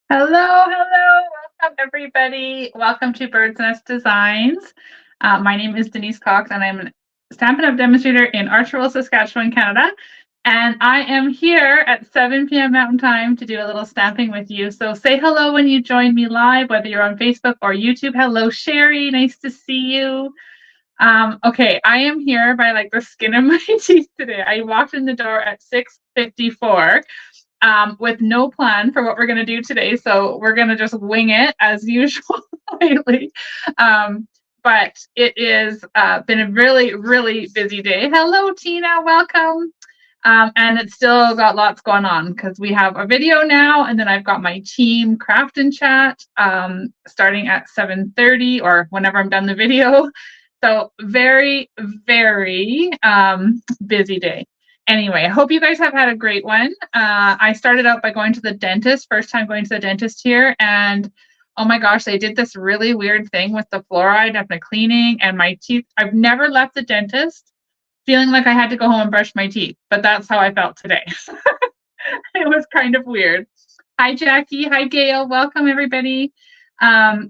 Hello, hello. Welcome, everybody. Welcome to Bird's Nest Designs. My name is Denise Cox, and I'm a Stampin' Up! Demonstrator in Archibald, Saskatchewan, Canada. And I am here at 7 p.m. Mountain Time to do a little stamping with you. So say hello when you join me live, whether you're on Facebook or YouTube. Hello, Sherry. Nice to see you. Okay, I am here by like the skin of my teeth today. I walked in the door at 6:54 with no plan for what we're going to do today. So we're going to just wing it as usual lately. But it has been a really, really busy day. Hello, Tina. Welcome. And it's still got lots going on because we have a video now, and then I've got my team craft and chat starting at 7:30 or whenever I'm done the video. So very, very busy day. Anyway, I hope you guys have had a great one. I started out by going to the dentist, first time going to the dentist here, and oh my gosh, they did this really weird thing with the fluoride after cleaning and my teeth. I've never left the dentist feeling like I had to go home and brush my teeth, but that's how I felt today. It was kind of weird. Hi, Jackie. Hi, Gail. Welcome, everybody.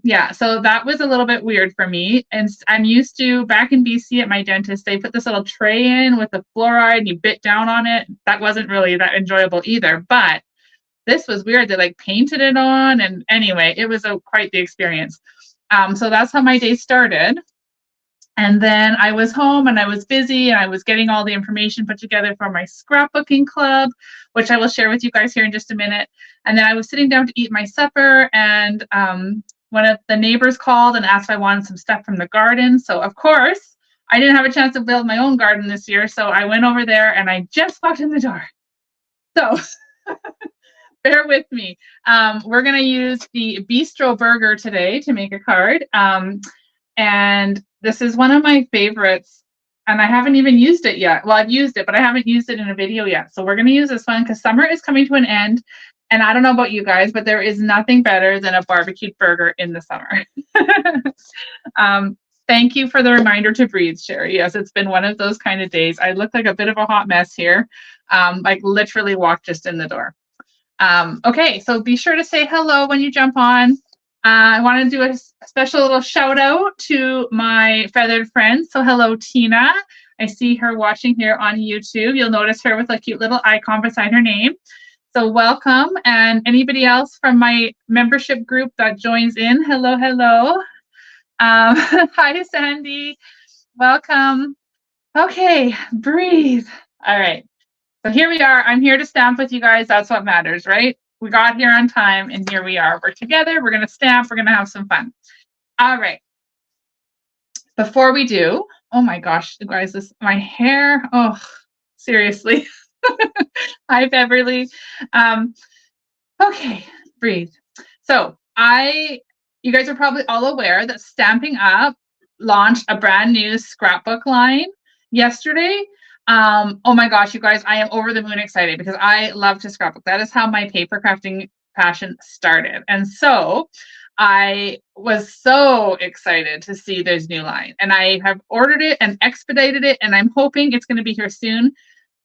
Yeah, so that was a little bit weird for me. And I'm used to, back in BC at my dentist, they put this little tray in with the fluoride and you bit down on it. That wasn't really that enjoyable either, but this was weird. They like painted it on, and anyway, it was quite the experience. So that's how my day started. And then I was home and I was busy and I was getting all the information put together for my scrapbooking club, which I will share with you guys here in just a minute. And then I was sitting down to eat my supper, and one of the neighbors called and asked if I wanted some stuff from the garden. So of course, I didn't have a chance to build my own garden this year. So I went over there and I just walked in the door. So bear with me. We're going to use the Bistro burger today to make a card. And this is one of my favorites, and I haven't even used it yet. Well, I've used it, but I haven't used it in a video yet. So we're going to use this one because summer is coming to an end. And I don't know about you guys, but there is nothing better than a barbecued burger in the summer. Thank you for the reminder to breathe, Sherry. Yes, it's been one of those kind of days. I look like a bit of a hot mess here. Like literally walked just in the door. Okay, so be sure to say hello when you jump on. I want to do a special little shout out to my feathered friends. So hello, Tina. I see her watching here on YouTube. You'll notice her with a cute little icon beside her name. So welcome. And anybody else from my membership group that joins in, hello, hello. Hi, Sandy. Welcome. Okay, breathe. All right. So here we are. I'm here to stamp with you guys. That's what matters, right? We got here on time, and here we are. We're together. We're going to stamp. We're going to have some fun. All right. Before we do, oh my gosh, you guys, my hair. Oh, seriously. Hi, Beverly. Okay, breathe. So you guys are probably all aware that Stampin' Up! Launched a brand new scrapbook line yesterday. Oh my gosh, you guys, I am over the moon excited because I love to scrapbook. That is how my paper crafting passion started. And so I was so excited to see this new line. And I have ordered it and expedited it, and I'm hoping it's going to be here soon.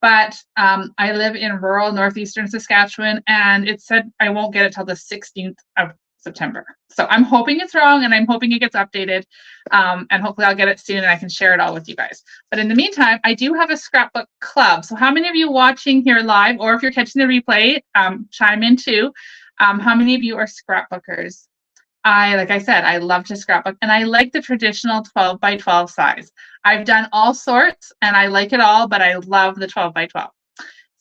But I live in rural northeastern Saskatchewan, and it said I won't get it till the 16th of September. So I'm hoping it's wrong, and I'm hoping it gets updated, and hopefully I'll get it soon and I can share it all with you guys. But in the meantime, I do have a scrapbook club. So how many of you watching here live, or if you're catching the replay, chime in too. How many of you are scrapbookers? Like I said, I love to scrapbook, and I like the traditional 12 by 12 size. I've done all sorts and I like it all, but I love the 12 by 12.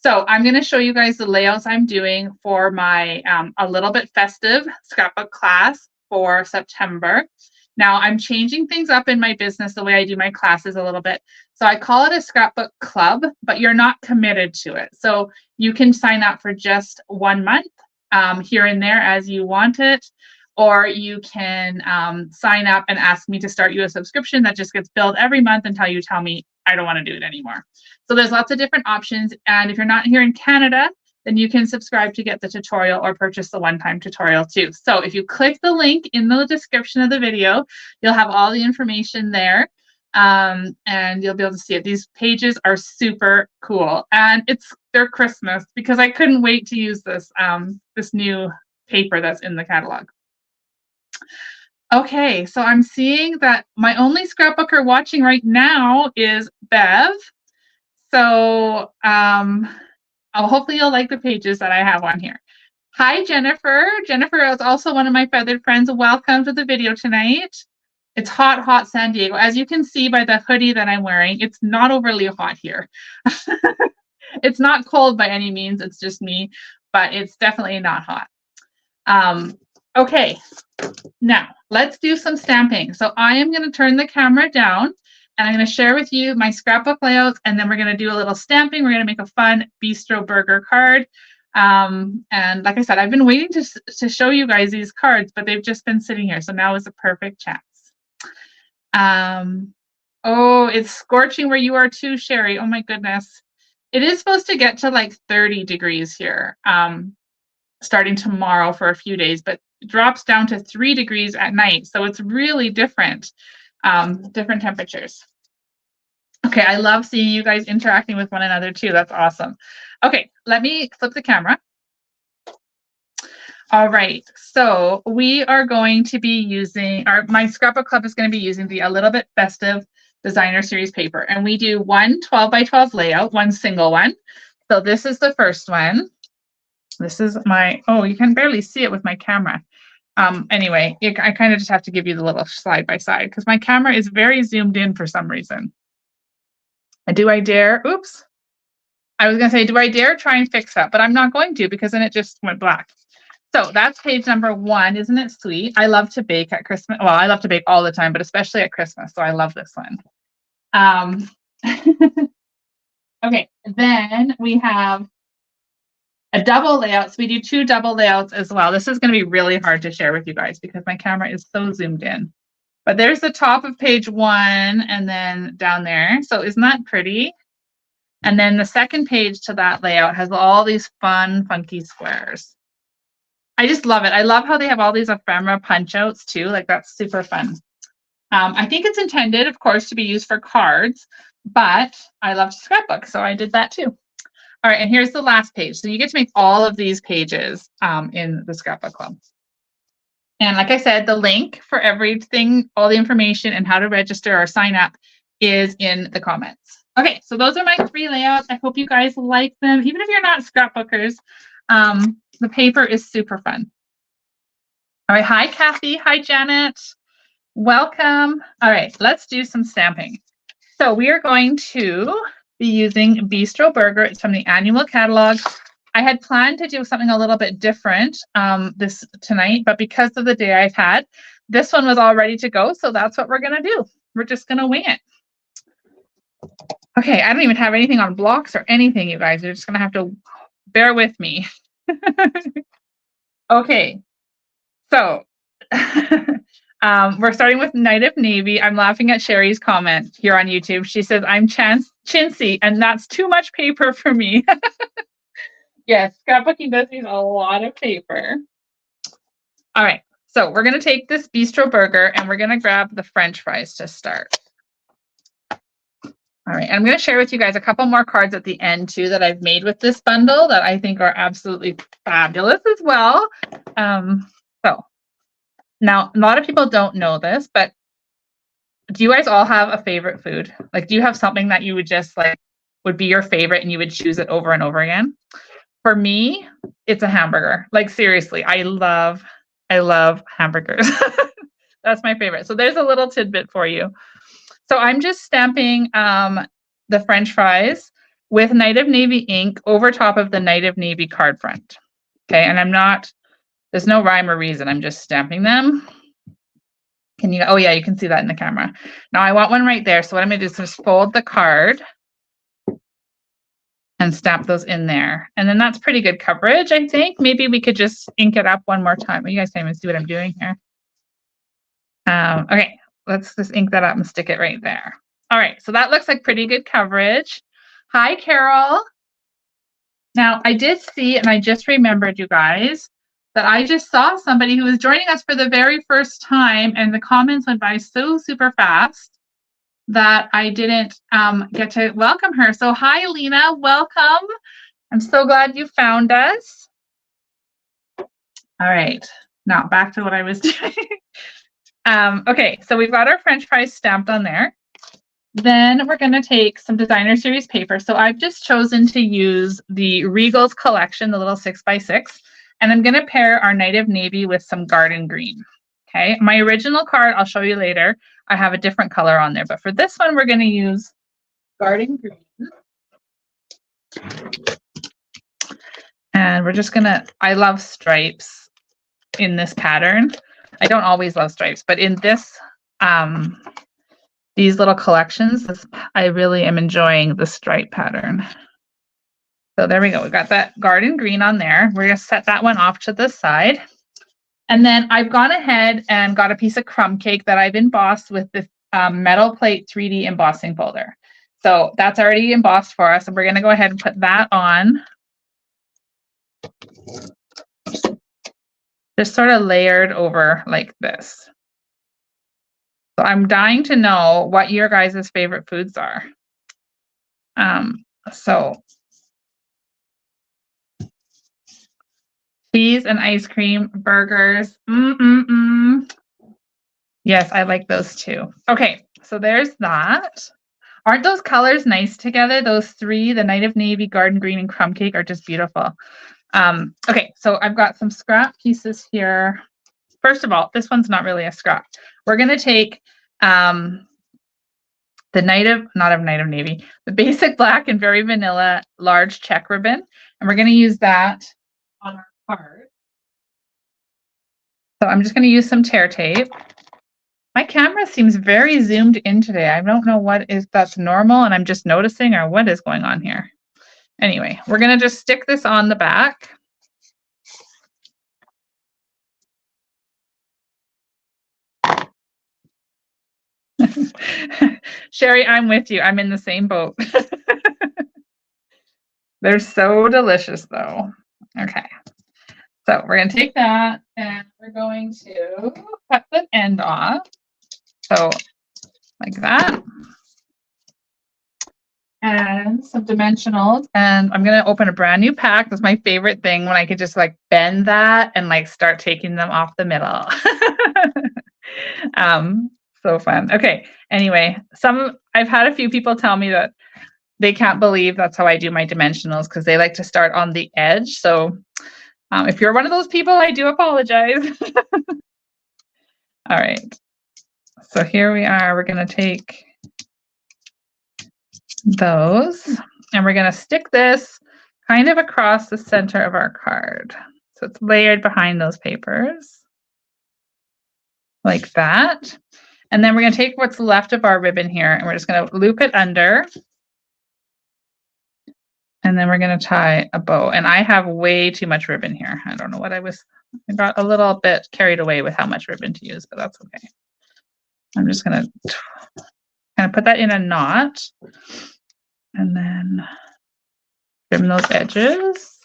So I'm going to show you guys the layouts I'm doing for my a little bit festive scrapbook class for September. Now I'm changing things up in my business, the way I do my classes a little bit. So I call it a scrapbook club, but you're not committed to it. So you can sign up for just 1 month here and there as you want it. Or you can sign up and ask me to start you a subscription that just gets billed every month until you tell me I don't want to do it anymore. So there's lots of different options. And if you're not here in Canada, then you can subscribe to get the tutorial or purchase the one-time tutorial too. So if you click the link in the description of the video, you'll have all the information there. And you'll be able to see it. These pages are super cool. And they're Christmas because I couldn't wait to use this new paper that's in the catalog. Okay, so I'm seeing that my only scrapbooker watching right now is Bev. So hopefully you'll like the pages that I have on here. Hi, Jennifer. Jennifer is also one of my feathered friends. Welcome to the video tonight. It's hot, hot San Diego. As you can see by the hoodie that I'm wearing, it's not overly hot here. It's not cold by any means. It's just me, but it's definitely not hot. Okay, now let's do some stamping. So I am going to turn the camera down and I'm going to share with you my scrapbook layouts, and then we're going to do a little stamping. We're going to make a fun Bistro burger card. And like I said, I've been waiting to show you guys these cards, but they've just been sitting here. So now is a perfect chance. Oh, it's scorching where you are too, Sherry. Oh my goodness. It is supposed to get to like 30 degrees here, starting tomorrow for a few days, but it drops down to 3 degrees at night. So it's really different, different temperatures. Okay, I love seeing you guys interacting with one another too. That's awesome. Okay, let me flip the camera. All right, so we are going to be using, my scrapbook club is going to be using the A Little Bit Festive Designer Series paper. And we do one 12 by 12 layout, one single one. So this is the first one. This is my, oh, you can barely see it with my camera. Anyway, I kind of just have to give you the little side by side because my camera is very zoomed in for some reason. And do I dare, oops. I was going to say, do I dare try and fix that? But I'm not going to because then it just went black. So that's page number 1. Isn't it sweet? I love to bake at Christmas. Well, I love to bake all the time, but especially at Christmas. So I love this one. Okay, then we have a double layout. So we do 2 double layouts as well. This is going to be really hard to share with you guys because my camera is so zoomed in. But there's the top of page 1 and then down there. So isn't that pretty? And then the second page to that layout has all these fun, funky squares. I just love it. I love how they have all these ephemera punch outs too. Like that's super fun. I think it's intended, of course, to be used for cards, but I love to scrapbook, so I did that too. All right, and here's the last page. So you get to make all of these pages in the scrapbook club. And like I said, the link for everything, all the information and how to register or sign up is in the comments. Okay, so those are my 3 layouts. I hope you guys like them. Even if you're not scrapbookers, the paper is super fun. All right, hi, Kathy. Hi, Janet. Welcome. All right, let's do some stamping. So we are going to be using Bistro Burger. It's from the annual catalog. I had planned to do something a little bit different this tonight, but because of the day I've had, this one was all ready to go. So that's what we're going to do. We're just going to wing it. Okay, I don't even have anything on blocks or anything, you guys. You're just going to have to bear with me. Okay, so we're starting with Night of Navy. I'm laughing at Sherry's comment here on YouTube. She says, I'm chintzy, and that's too much paper for me. Yes, scrapbooking does need a lot of paper. All right, so we're going to take this Bistro Burger, and we're going to grab the French fries to start. All right, I'm going to share with you guys a couple more cards at the end too that I've made with this bundle that I think are absolutely fabulous as well. So now a lot of people don't know this, but do you guys all have a favorite food? Like, do you have something that you would just like would be your favorite and you would choose it over and over again? For me, it's a hamburger. Like seriously, I love hamburgers. That's my favorite. So there's a little tidbit for you. So I'm just stamping the French fries with Night of Navy ink over top of the Night of Navy card front. Okay, and I'm not, there's no rhyme or reason. I'm just stamping them. Can you, oh yeah, you can see that in the camera. Now I want one right there. So what I'm gonna do is just fold the card and stamp those in there. And then that's pretty good coverage, I think. Maybe we could just ink it up one more time. You guys can't even see what I'm doing here. Okay. Let's just ink that up and stick it right there. All right, so that looks like pretty good coverage. Hi, Carol. Now, I did see, and I just remembered, you guys, that I just saw somebody who was joining us for the very first time, and the comments went by so super fast that I didn't get to welcome her. So hi, Lena, welcome. I'm so glad you found us. All right, now back to what I was doing. Okay, so we've got our French fries stamped on there. Then we're going to take some designer series paper. So I've just chosen to use the Regal's collection, the little 6x6, and I'm going to pair our Night of Navy with some garden green. Okay, my original card, I'll show you later, I have a different color on there, but for this one, we're going to use garden green. And we're just going to, I love stripes in this pattern. I don't always love stripes, but in this, these little collections, I really am enjoying the stripe pattern. So there we go. We've got that garden green on there. We're going to set that one off to the side. And then I've gone ahead and got a piece of crumb cake that I've embossed with the metal plate 3D embossing folder. So that's already embossed for us. And we're going to go ahead and put that on. Just sort of layered over like this. So I'm dying to know what your guys' favorite foods are. So cheese and ice cream, burgers. Yes, I like those too. Okay, so there's that. Aren't those colors nice together? Those three, the Night of Navy, garden green, and crumb cake are just beautiful. Okay, so I've got some scrap pieces here. First of all, this one's not really a scrap. We're going to take the Night of Navy, the basic black and very vanilla large check ribbon, and we're going to use that on our card. So I'm just going to use some tear tape. My camera seems very zoomed in today. I don't know that's normal and I'm just noticing or what is going on here. Anyway, we're going to just stick this on the back. Sherry, I'm with you. I'm in the same boat. They're so delicious though. Okay. So we're going to take that and we're going to cut the end off. So like that. And some dimensionals. And I'm going to open a brand new pack. That's my favorite thing when I could just like bend that and like start taking them off the middle. So fun. Okay. Anyway, I've had a few people tell me that they can't believe that's how I do my dimensionals because they like to start on the edge. So if you're one of those people, I do apologize. All right. So here we are. We're going to take those and we're going to stick this kind of across the center of our card. So it's layered behind those papers like that. And then we're going to take what's left of our ribbon here and we're just going to loop it under. And then we're going to tie a bow. And I have way too much ribbon here. I don't know what I got a little bit carried away with how much ribbon to use, but that's okay. I'm just going to kind of put that in a knot and then trim those edges.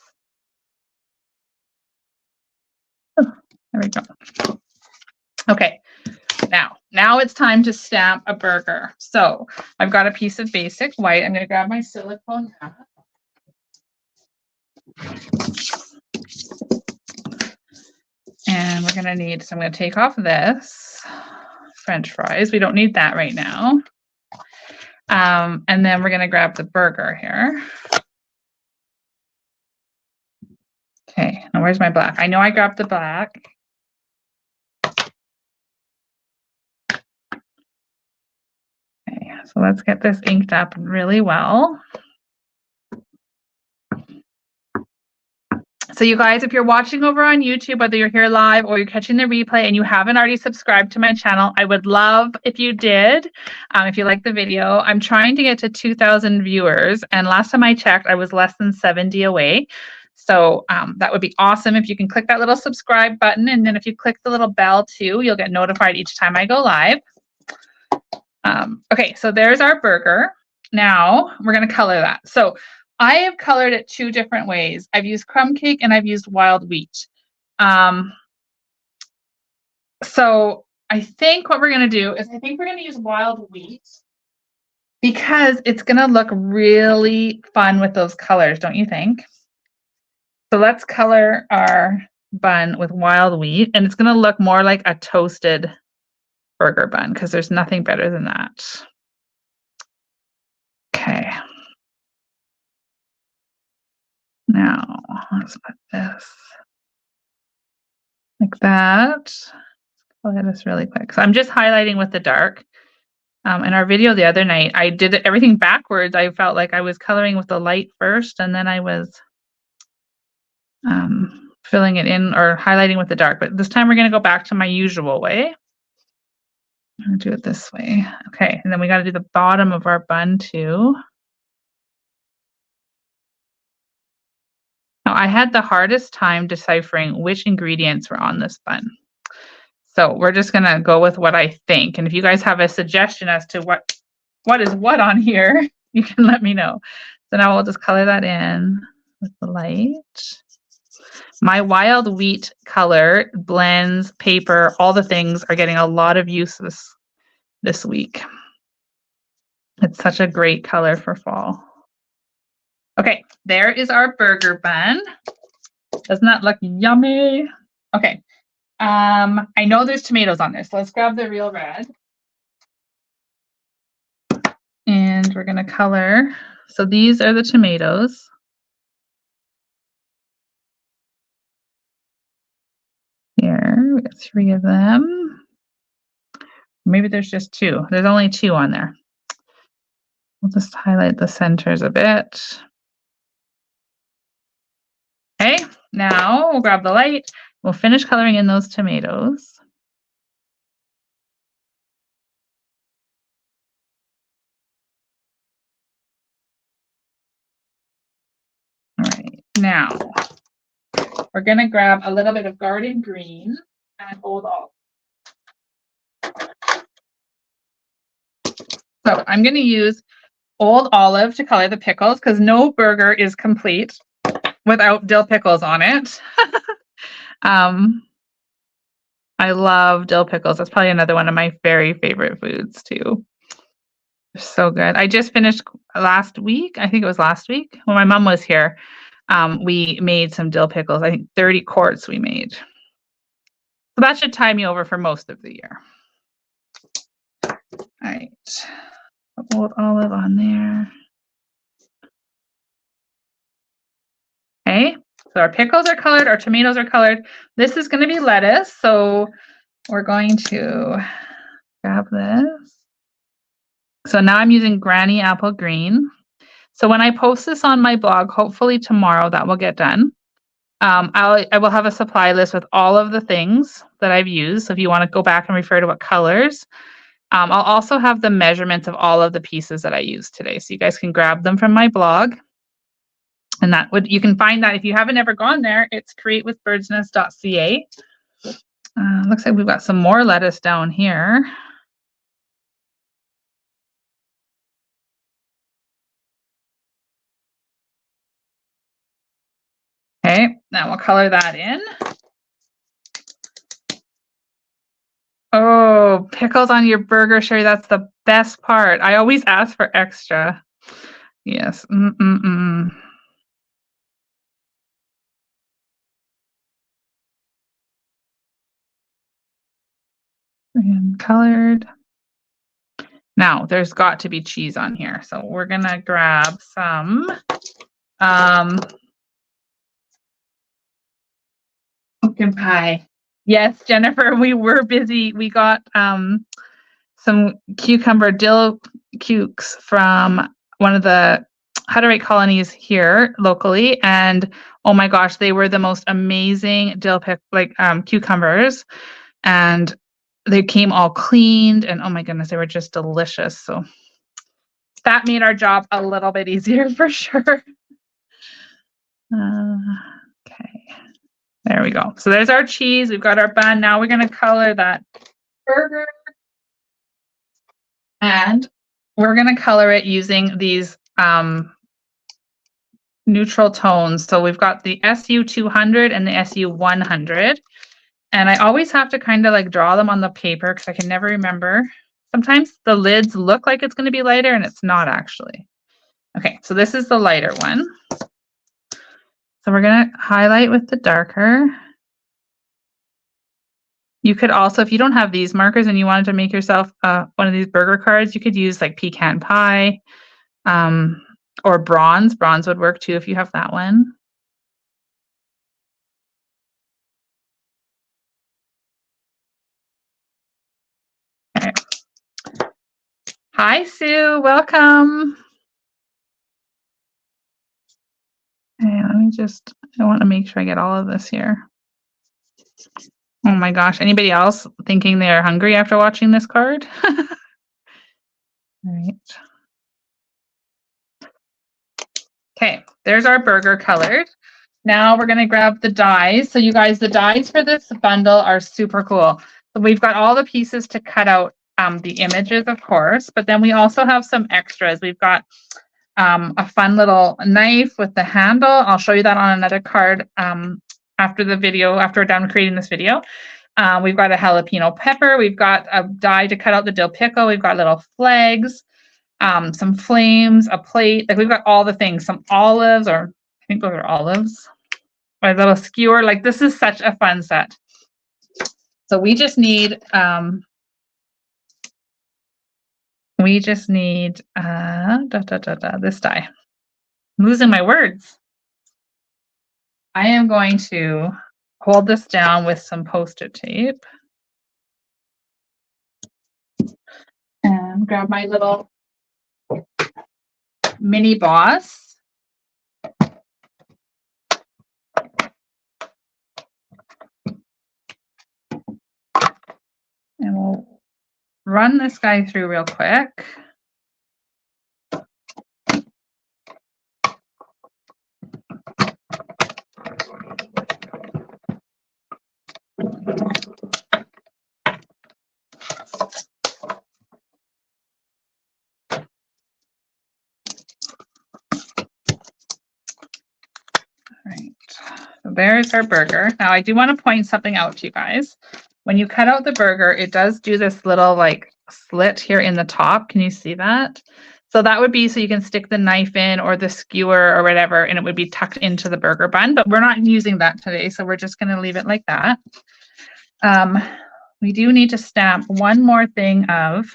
Oh, there we go. Okay. Now it's time to stamp a burger. So I've got a piece of basic white. I'm going to grab my silicone hat. And we're going to need, so I'm going to take off this French fries. We don't need that right now. And then we're going to grab the burger here. Okay, now where's my black? I know I grabbed the black. Okay, so let's get this inked up really well. So you guys, if you're watching over on YouTube, whether you're here live or you're catching the replay and you haven't already subscribed to my channel, I would love if you did, if you like the video. I'm trying to get to 2,000 viewers, and last time I checked, I was less than 70 away. So that would be awesome if you can click that little subscribe button, and then if you click the little bell too, you'll get notified each time I go live. Okay, so there's our burger. Now we're going to color that. So I have colored it two different ways. I've used crumb cake and I've used wild wheat. So I think what we're going to do is I think we're going to use wild wheat because it's going to look really fun with those colors, don't you think? So let's color our bun with wild wheat, and it's going to look more like a toasted burger bun because there's nothing better than that. Okay. Now, let's put this like that. Color this really quick. So I'm just highlighting with the dark. In our video the other night, I did everything backwards. I felt like I was coloring with the light first, and then I was filling it in or highlighting with the dark. But this time we're going to go back to my usual way. I'm going to do it this way. Okay, and then we got to do the bottom of our bun too. Now, I had the hardest time deciphering which ingredients were on this bun. So we're just going to go with what I think. And if you guys have a suggestion as to what is what on here, you can let me know. So now we'll just color that in with the light. My wild wheat color, blends, paper, all the things are getting a lot of use this week. It's such a great color for fall. Okay, there is our burger bun. Doesn't that look yummy? Okay, I know there's tomatoes on this. So let's grab the real red. And we're gonna color. So these are the tomatoes. Here, we got 3 of them. Maybe there's just 2. There's only 2 on there. We'll just highlight the centers a bit. Okay, now we'll grab the light. We'll finish coloring in those tomatoes. All right, now we're gonna grab a little bit of garden green and old olive. So I'm gonna use old olive to color the pickles because no burger is complete without dill pickles on it. I love dill pickles. That's probably another one of my very favorite foods too. They're so good. I just finished last week. I think it was last week when my mom was here. We made some dill pickles. I think 30 quarts we made. So that should tide me over for most of the year. All right. Old olive on there. Okay, so our pickles are colored, our tomatoes are colored. This is going to be lettuce, so we're going to grab this. So now I'm using Granny Apple Green. So when I post this on my blog, hopefully tomorrow that will get done. I will have a supply list with all of the things that I've used. So if you want to go back and refer to what colors, I'll also have the measurements of all of the pieces that I used today. So you guys can grab them from my blog. And you can find that if you haven't ever gone there, it's createwithbirdsnest.ca. Looks like we've got some more lettuce down here. Okay, now we'll color that in. Oh, pickles on your burger, Sherry, that's the best part. I always ask for extra. Yes. And colored. Now, there's got to be cheese on here. So we're going to grab some pumpkin pie. Yes, Jennifer, we were busy. We got some cucumber dill cukes from one of the Hutterite colonies here locally, and oh my gosh, they were the most amazing cucumbers, and they came all cleaned, and oh my goodness, they were just delicious. So that made our job a little bit easier for sure. Okay, there we go. So there's our cheese. We've got our bun. Now we're going to color that burger. And we're going to color it using these neutral tones. So we've got the SU 200 and the SU 100. And I always have to kind of like draw them on the paper because I can never remember. Sometimes the lids look like it's going to be lighter and it's not actually. Okay, so this is the lighter one. So we're going to highlight with the darker. You could also, if you don't have these markers and you wanted to make yourself one of these burger cards, you could use like pecan pie or bronze. Bronze would work too if you have that one. Okay. Hi, Sue. Welcome. Okay, let me just, I want to make sure I get all of this here. Oh my gosh. Anybody else thinking they're hungry after watching this card? All right. Okay, there's our burger colored. Now we're going to grab the dies. So you guys, the dies for this bundle are super cool. So we've got all the pieces to cut out the images, of course, but then we also have some extras. We've got a fun little knife with the handle. I'll show you that on another card after the video, after we're done creating this video. We've got a jalapeno pepper. We've got a die to cut out the dill pickle. We've got little flags, some flames, a plate. Like we've got all the things, some olives, or I think those are olives, or a little skewer. Like this is such a fun set. So we just need this die. I'm losing my words. I am going to hold this down with some Post-it tape and grab my little mini boss. And we'll run this guy through real quick. Right, so there's our burger. Now I do want to point something out to you guys. When you cut out the burger, it does do this little like slit here in the top. Can you see that? So that would be so you can stick the knife in or the skewer or whatever, and it would be tucked into the burger bun, but we're not using that today. So we're just going to leave it like that. We do need to stamp one more thing of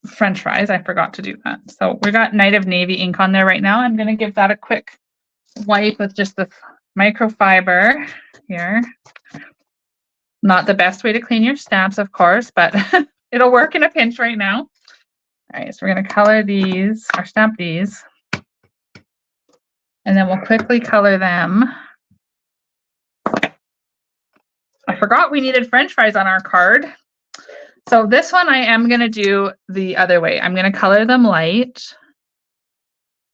French fries. I forgot to do that. So we got Night of Navy ink on there right now. I'm going to give that a quick wipe with just the microfiber here. Not the best way to clean your stamps, of course, but it'll work in a pinch right now. All right, so we're going to color these or stamp these. And then we'll quickly color them. I forgot we needed French fries on our card. So this one I am going to do the other way. I'm going to color them light.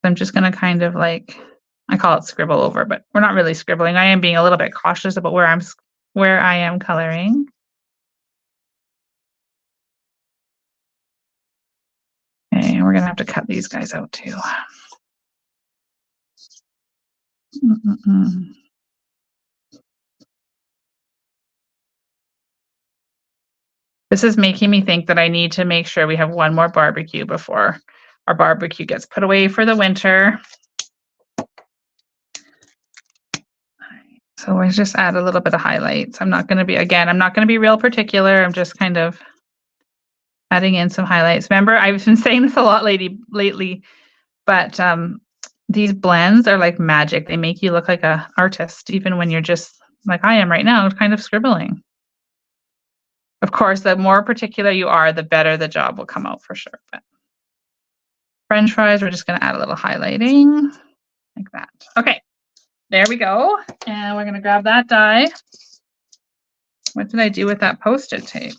I'm just going to kind of like, I call it scribble over, but we're not really scribbling. I am being a little bit cautious about where I am coloring. Okay, we're going to have to cut these guys out too. This is making me think that I need to make sure we have one more barbecue before our barbecue gets put away for the winter. So we'll just add a little bit of highlights. I'm not going to be real particular. I'm just kind of adding in some highlights. Remember, I've been saying this a lot lately, but these blends are like magic. They make you look like an artist, even when you're just like I am right now, kind of scribbling. Of course, the more particular you are, the better the job will come out for sure. But French fries, we're just going to add a little highlighting like that. Okay, there we go. And we're going to grab that die. What did I do with that Post-it tape?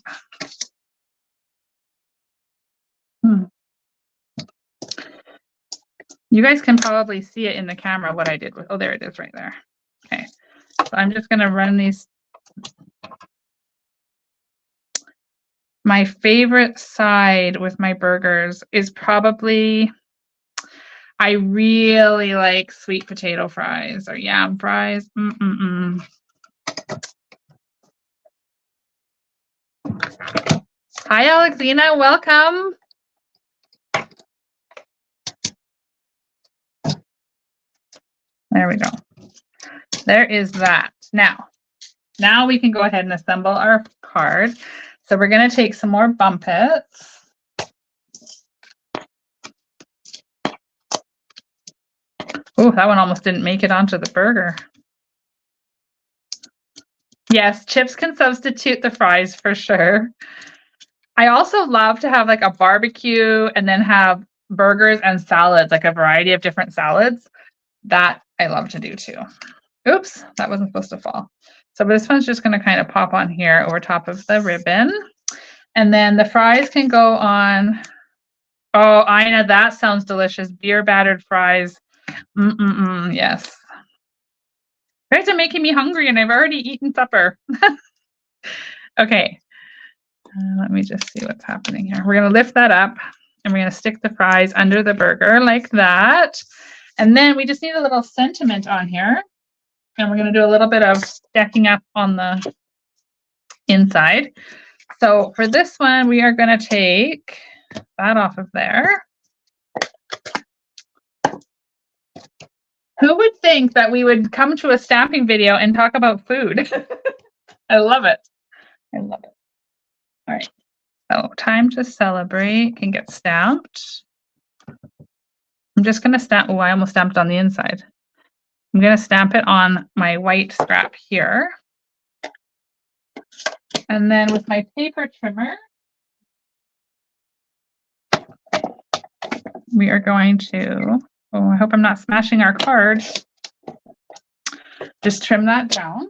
You guys can probably see it in the camera what I did with, oh, there it is right there. Okay, so I'm just going to run these. My favorite side with my burgers is probably, I really like sweet potato fries or yam fries. Hi, Alexina, welcome. There we go. there is that. Now we can go ahead and assemble our card. So we're going to take some more Bumpits. Oh, that one almost didn't make it onto the burger. Yes, chips can substitute the fries for sure. I also love to have like a barbecue and then have burgers and salads, like a variety of different salads. That I love to do too. Oops, that wasn't supposed to fall. So this one's just going to kind of pop on here over top of the ribbon. And then the fries can go on. Oh, Ina, that sounds delicious. Beer battered fries. Yes. You guys are making me hungry and I've already eaten supper. Okay. Let me just see what's happening here. We're going to lift that up and we're going to stick the fries under the burger like that. And then we just need a little sentiment on here. And we're going to do a little bit of stacking up on the inside. So for this one, we are going to take that off of there. Who would think that we would come to a stamping video and talk about food? I love it. I love it. All right. So time to celebrate can get stamped. I'm just going to stamp. Oh, I almost stamped on the inside. I'm going to stamp it on my white scrap here. And then with my paper trimmer, we are going to, oh, I hope I'm not smashing our card. Just trim that down.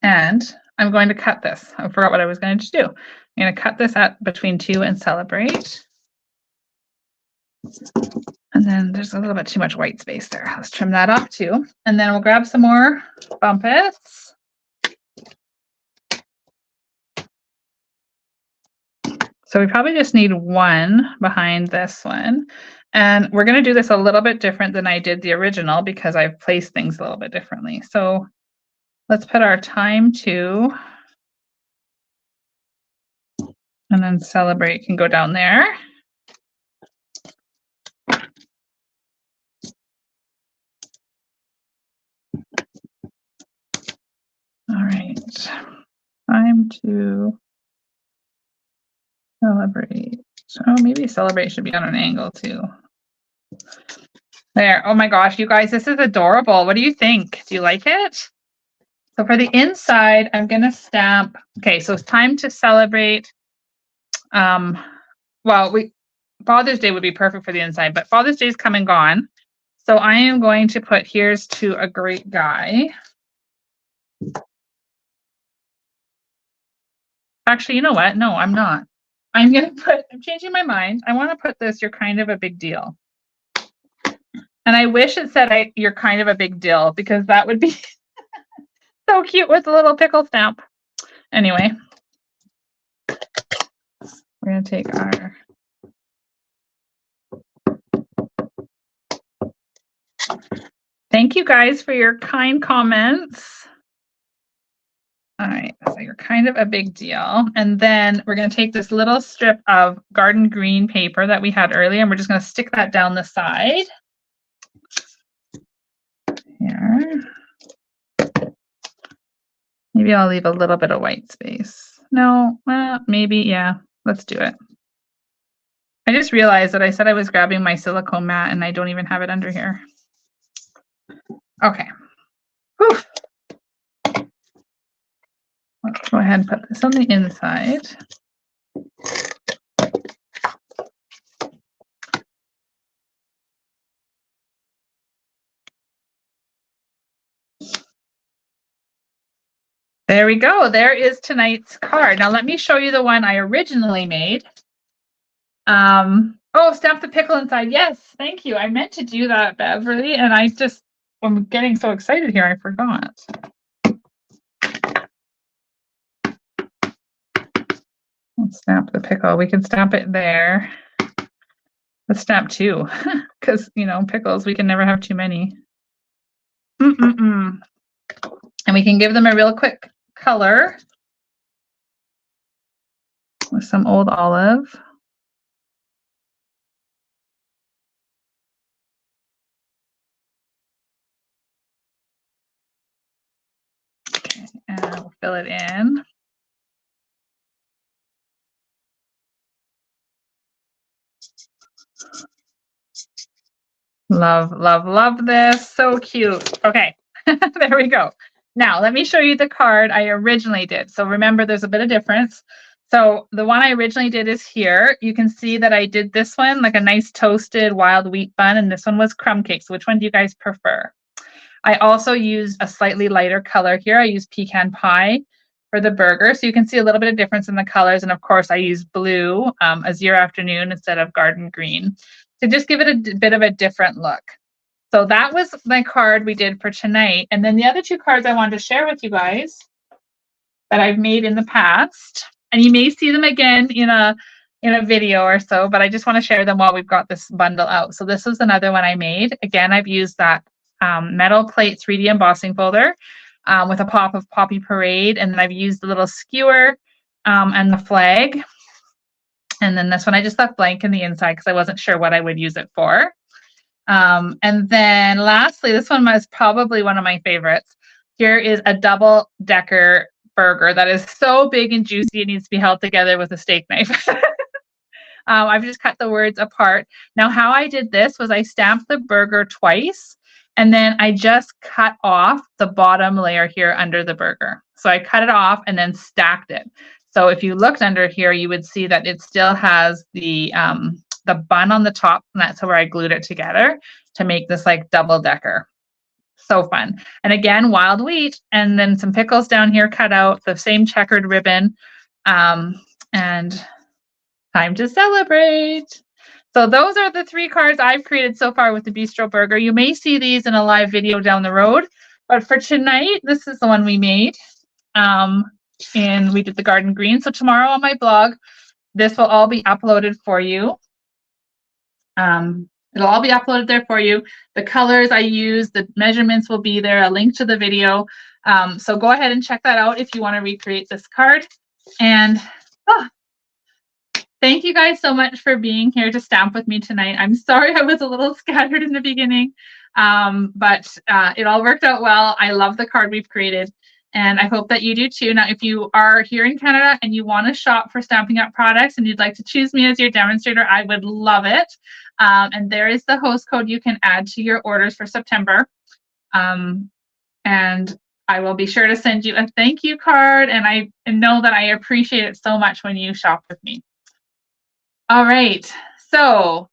And I'm going to cut this. I forgot what I was going to do. I'm going to cut this at between 2 and celebrate. And then there's a little bit too much white space there. Let's trim that off too. And then we'll grab some more Bumpits. So we probably just need one behind this one. And we're going to do this a little bit different than I did the original because I've placed things a little bit differently. So let's put our time to, and then celebrate can go down there. All right, time to celebrate. Oh, maybe celebrate should be on an angle too. There. Oh my gosh, you guys, this is adorable. What do you think? Do you like it? So for the inside, I'm going to stamp. Okay, so it's time to celebrate. Well, Father's Day would be perfect for the inside, but Father's Day is come and gone. So I am going to put here's to a great guy. Actually, you know what? No, I'm not. I'm changing my mind. I want to put this, you're kind of a big deal. And I wish it said you're kind of a big deal because that would be so cute with a little pickle stamp. Anyway, we're going to take our thank you guys for your kind comments. All right, so you're kind of a big deal. And then we're going to take this little strip of garden green paper that we had earlier, and we're just going to stick that down the side. Here. Maybe I'll leave a little bit of white space. No, well, maybe, yeah, let's do it. I just realized that I said I was grabbing my silicone mat and I don't even have it under here. Okay. Whew. Let's go ahead and put this on the inside. There we go. There is tonight's card. Now let me show you the one I originally made. Oh, stamp the pickle inside. Yes, thank you. I meant to do that, Beverly, and I'm getting so excited here, I forgot. Let's stamp the pickle. We can stamp it there. Let's stamp 2, because, you know, pickles, we can never have too many. And we can give them a real quick color with some old olive. And we'll fill it in. Love, love, love this. So cute. Okay, there we go. Now, let me show you the card I originally did. So remember, there's a bit of difference. So the one I originally did is here. You can see that I did this one, like a nice toasted wild wheat bun, and this one was crumb cake. So which one do you guys prefer? I also used a slightly lighter color here. I used pecan pie for the burger. So you can see a little bit of difference in the colors. And of course, I used blue, azure afternoon instead of garden green, to just give it a bit of a different look. So that was my card we did for tonight. And then the other two cards I wanted to share with you guys that I've made in the past. And you may see them again in a video or so, but I just want to share them while we've got this bundle out. So this was another one I made. Again, I've used that metal plate 3D embossing folder with a pop of Poppy Parade. And then I've used the little skewer and the flag. And then this one I just left blank in the inside because I wasn't sure what I would use it for. And then lastly, this one was probably one of my favorites. Here is a double-decker burger that is so big and juicy it needs to be held together with a steak knife. I've just cut the words apart. Now, how I did this was I stamped the burger twice, and then I just cut off the bottom layer here under the burger. So I cut it off and then stacked it. So if you looked under here, you would see that it still has the bun on the top, and that's where I glued it together to make this like double decker. So fun. And again, wild wheat, and then some pickles down here cut out, the same checkered ribbon, and time to celebrate. So those are the 3 cards I've created so far with the Bistro burger. You may see these in a live video down the road, but for tonight, this is the one we made. And we did the garden green. So tomorrow on my blog, this will all be uploaded for you. It'll all be uploaded there for you. The colors I use, the measurements will be there, a link to the video. So go ahead and check that out if you want to recreate this card. And thank you guys so much for being here to stamp with me tonight. I'm sorry I was a little scattered in the beginning, but it all worked out well. I love the card we've created, and I hope that you do too. Now, if you are here in Canada and you want to shop for Stampin' Up! Products and you'd like to choose me as your demonstrator, I would love it. And there is the host code you can add to your orders for September. And I will be sure to send you a thank you card, and I know that I appreciate it so much when you shop with me. All right, so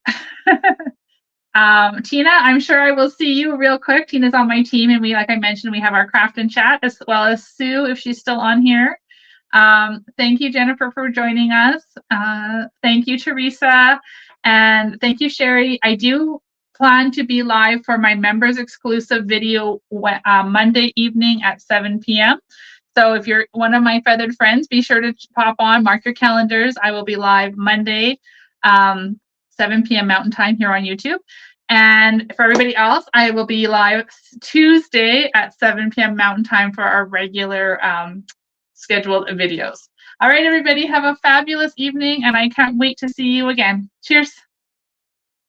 Tina, I'm sure I will see you real quick. Tina's on my team, and we, like I mentioned, we have our craft and chat, as well as Sue, if she's still on here. Thank you, Jennifer, for joining us. Thank you, Teresa, and thank you, Sherry. I do plan to be live for my members exclusive video Monday evening at 7 p.m. So if you're one of my feathered friends, be sure to pop on, mark your calendars. I will be live Monday, 7 p.m. Mountain Time here on YouTube. And for everybody else, I will be live Tuesday at 7 p.m. Mountain Time for our regular scheduled videos. All right, everybody, have a fabulous evening, and I can't wait to see you again. Cheers.